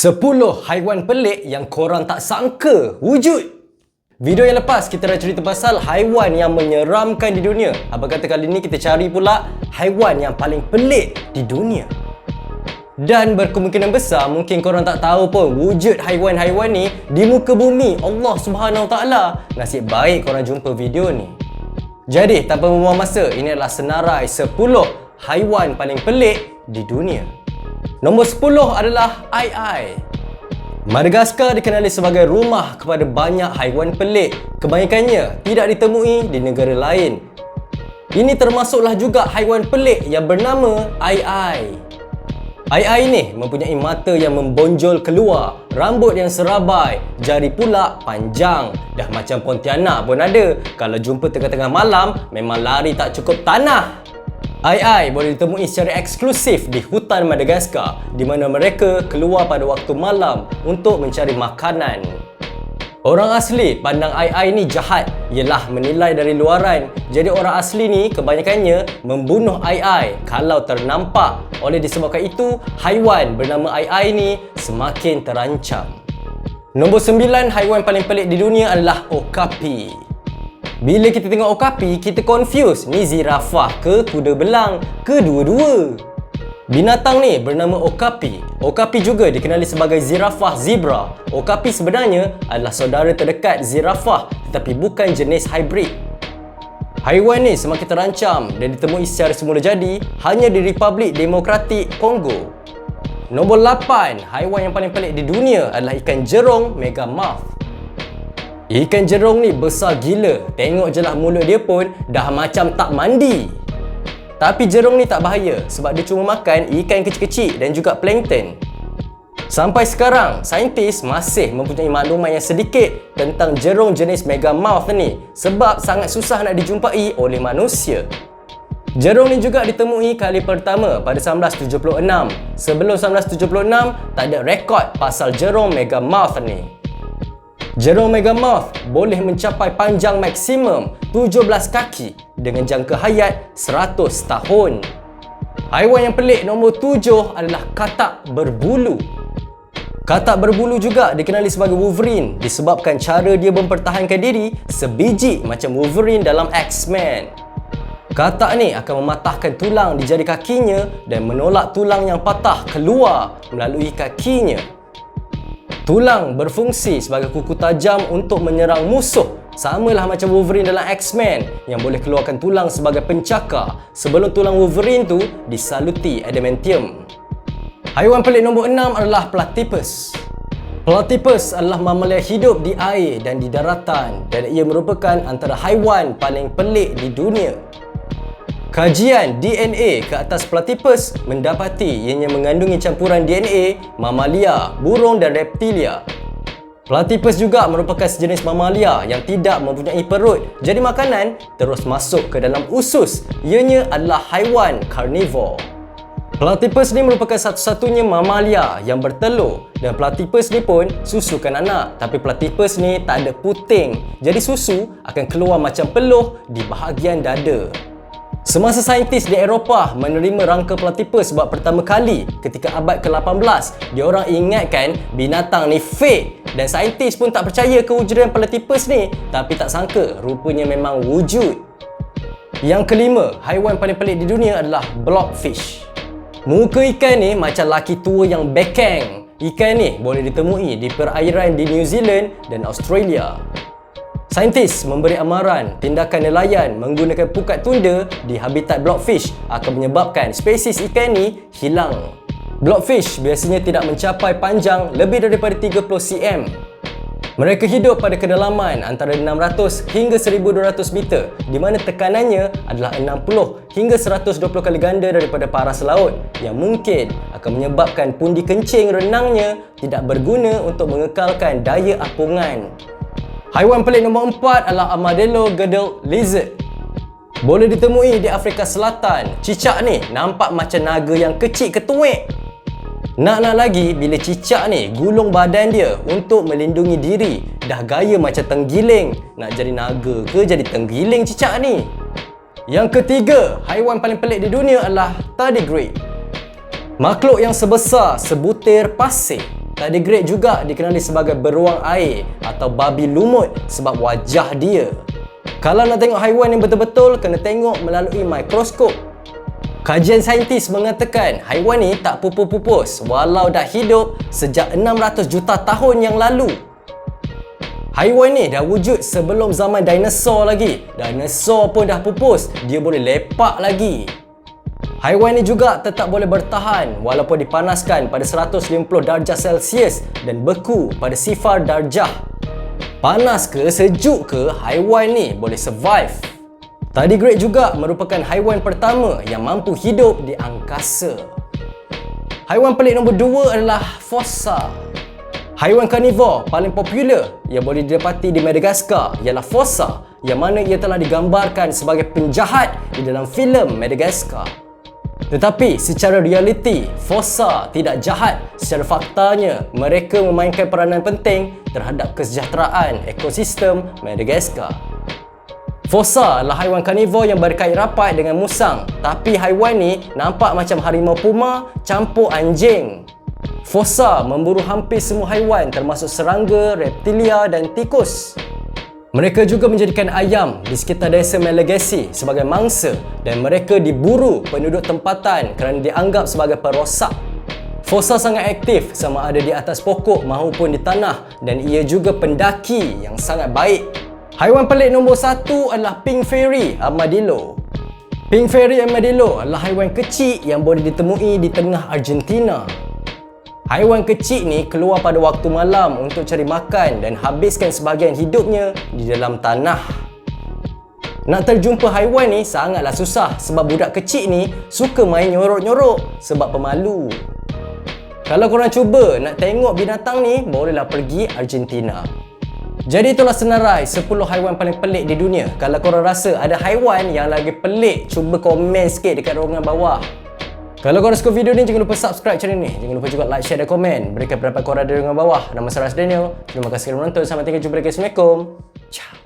10 haiwan pelik yang korang tak sangka wujud. Video yang lepas kita dah cerita pasal haiwan yang menyeramkan di dunia. Apa kata kali ni kita cari pula haiwan yang paling pelik di dunia. Dan berkemungkinan besar mungkin korang tak tahu pun wujud haiwan-haiwan ni di muka bumi Allah Subhanahu Taala. Nasib baik korang jumpa video ni. Jadi tanpa membuang masa, ini adalah senarai 10 haiwan paling pelik di dunia. Nombor 10 adalah ai-ai. Madagaskar dikenali sebagai rumah kepada banyak haiwan pelik. Kebanyakannya tidak ditemui di negara lain. Ini termasuklah juga haiwan pelik yang bernama ai-ai. Ai-ai ni mempunyai mata yang membonjol keluar, rambut yang serabai, jari pula panjang. Dah macam Pontianak pun ada. Kalau jumpa tengah-tengah malam, memang lari tak cukup tanah. Ai-ai boleh ditemui secara eksklusif di hutan Madagaskar, di mana mereka keluar pada waktu malam untuk mencari makanan. Orang asli pandang ai-ai ni jahat, ialah menilai dari luaran. Jadi orang asli ni kebanyakannya membunuh ai-ai kalau ternampak. Oleh disebabkan itu, haiwan bernama ai-ai ni semakin terancam. Nombor 9 haiwan paling pelik di dunia adalah okapi. Bila kita tengok okapi, kita confuse ni zirafah ke kuda belang, kedua-dua. Binatang ni bernama okapi. Okapi juga dikenali sebagai zirafah zebra. Okapi sebenarnya adalah saudara terdekat zirafah tetapi bukan jenis hybrid. Haiwan ni semakin terancam dan ditemui secara semula jadi hanya di Republik Demokratik Kongo. Nombor 8 haiwan yang paling pelik di dunia adalah ikan jerung megamouth. Ikan jerung ni besar gila. Tengok je lah mulut dia pun dah macam tak mandi. Tapi jerung ni tak bahaya sebab dia cuma makan ikan kecil-kecil dan juga plankton. Sampai sekarang, saintis masih mempunyai maklumat yang sedikit tentang jerung jenis megamouth ni sebab sangat susah nak dijumpai oleh manusia. Jerung ni juga ditemui kali pertama pada 1976. Sebelum 1976, tak ada rekod pasal jerung megamouth ni. Jerung megamouth boleh mencapai panjang maksimum 17 kaki dengan jangka hayat 100 tahun. Haiwan yang pelik nombor 7 adalah katak berbulu. Katak berbulu juga dikenali sebagai Wolverine disebabkan cara dia mempertahankan diri sebiji macam Wolverine dalam X-Men. Katak ni akan mematahkan tulang di jari kakinya dan menolak tulang yang patah keluar melalui kakinya. Tulang berfungsi sebagai kuku tajam untuk menyerang musuh. Samalah macam Wolverine dalam X-Men yang boleh keluarkan tulang sebagai pencakar sebelum tulang Wolverine tu disaluti adamantium. Haiwan pelik nombor 6 adalah platypus. Platypus adalah mamalia hidup di air dan di daratan dan ia merupakan antara haiwan paling pelik di dunia. Kajian DNA ke atas platypus mendapati ianya mengandungi campuran DNA mamalia, burung dan reptilia. Platypus juga merupakan sejenis mamalia yang tidak mempunyai perut, jadi makanan terus masuk ke dalam usus. Ianya adalah haiwan karnivor. Platypus ni merupakan satu-satunya mamalia yang bertelur dan platypus ni pun susukan anak. Tapi platypus ni tak ada puting, jadi susu akan keluar macam peluh di bahagian dada. Semasa saintis di Eropah menerima rangka platypus buat pertama kali ketika abad ke-18, diorang ingatkan binatang ni fake dan saintis pun tak percaya kewujudan platypus ni, tapi tak sangka rupanya memang wujud. Yang kelima, haiwan paling pelik di dunia adalah blobfish. Muka ikan ni macam laki tua yang bekeng. Ikan ni boleh ditemui di perairan di New Zealand dan Australia. Saintis memberi amaran tindakan nelayan menggunakan pukat tunda di habitat blobfish akan menyebabkan spesies ikan ni hilang. Blobfish biasanya tidak mencapai panjang lebih daripada 30 cm. Mereka hidup pada kedalaman antara 600 hingga 1200 meter di mana tekanannya adalah 60 hingga 120 kali ganda daripada paras laut yang mungkin akan menyebabkan pundi kencing renangnya tidak berguna untuk mengekalkan daya apungan. Haiwan pelik nombor 4 adalah armadillo girdled lizard. Boleh ditemui di Afrika Selatan. Cicak ni nampak macam naga yang kecil ketuik. Nak lagi bila cicak ni gulung badan dia untuk melindungi diri. Dah gaya macam tenggiling. Nak jadi naga ke jadi tenggiling cicak ni? Yang ketiga, haiwan paling pelik di dunia adalah tardigrade. Makhluk yang sebesar sebutir pasir. Tardigrade juga dikenali sebagai beruang air atau babi lumut sebab wajah dia. Kalau nak tengok haiwan yang betul-betul, kena tengok melalui mikroskop. Kajian saintis mengatakan haiwan ni tak pupus-pupus walau dah hidup sejak 600 juta tahun yang lalu. Haiwan ni dah wujud sebelum zaman dinosaur lagi. Dinosaur pun dah pupus, dia boleh lepak lagi. Haiwan ni juga tetap boleh bertahan walaupun dipanaskan pada 150 darjah Celsius dan beku pada 0 darjah. Panas ke sejuk ke, haiwan ni boleh survive. Tardigrade juga merupakan haiwan pertama yang mampu hidup di angkasa. Haiwan pelik nombor 2 adalah fossa. Haiwan karnivor paling popular yang boleh didapati di Madagascar ialah fossa, yang mana ia telah digambarkan sebagai penjahat di dalam filem Madagascar. Tetapi secara realiti, fossa tidak jahat. Secara faktanya, mereka memainkan peranan penting terhadap kesejahteraan ekosistem Madagascar. Fossa adalah haiwan karnivor yang berkait rapat dengan musang, tapi haiwan ni nampak macam harimau puma campur anjing. Fossa memburu hampir semua haiwan termasuk serangga, reptilia dan tikus. Mereka juga menjadikan ayam di sekitar desa Malagasy sebagai mangsa dan mereka diburu penduduk tempatan kerana dianggap sebagai perosak. Fossa sangat aktif sama ada di atas pokok maupun di tanah dan ia juga pendaki yang sangat baik. Haiwan pelik nombor 1 adalah pink fairy armadillo. Pink fairy armadillo adalah haiwan kecil yang boleh ditemui di tengah Argentina. Haiwan kecil ni keluar pada waktu malam untuk cari makan dan habiskan sebahagian hidupnya di dalam tanah. Nak terjumpa haiwan ni sangatlah susah sebab budak kecil ni suka main nyorok-nyorok sebab pemalu. Kalau korang cuba nak tengok binatang ni, bolehlah pergi Argentina. Jadi itulah senarai 10 haiwan paling pelik di dunia. Kalau korang rasa ada haiwan yang lagi pelik, cuba komen sikit dekat ruangan bawah. Kalau korang suka video ni, jangan lupa subscribe channel ni. Jangan lupa juga like, share dan komen. Berikan pendapat korang di ruangan bawah. Nama saya Ras Daniel. Terima kasih kerana menonton. Sampai jumpa lagi. Assalamualaikum. Ciao.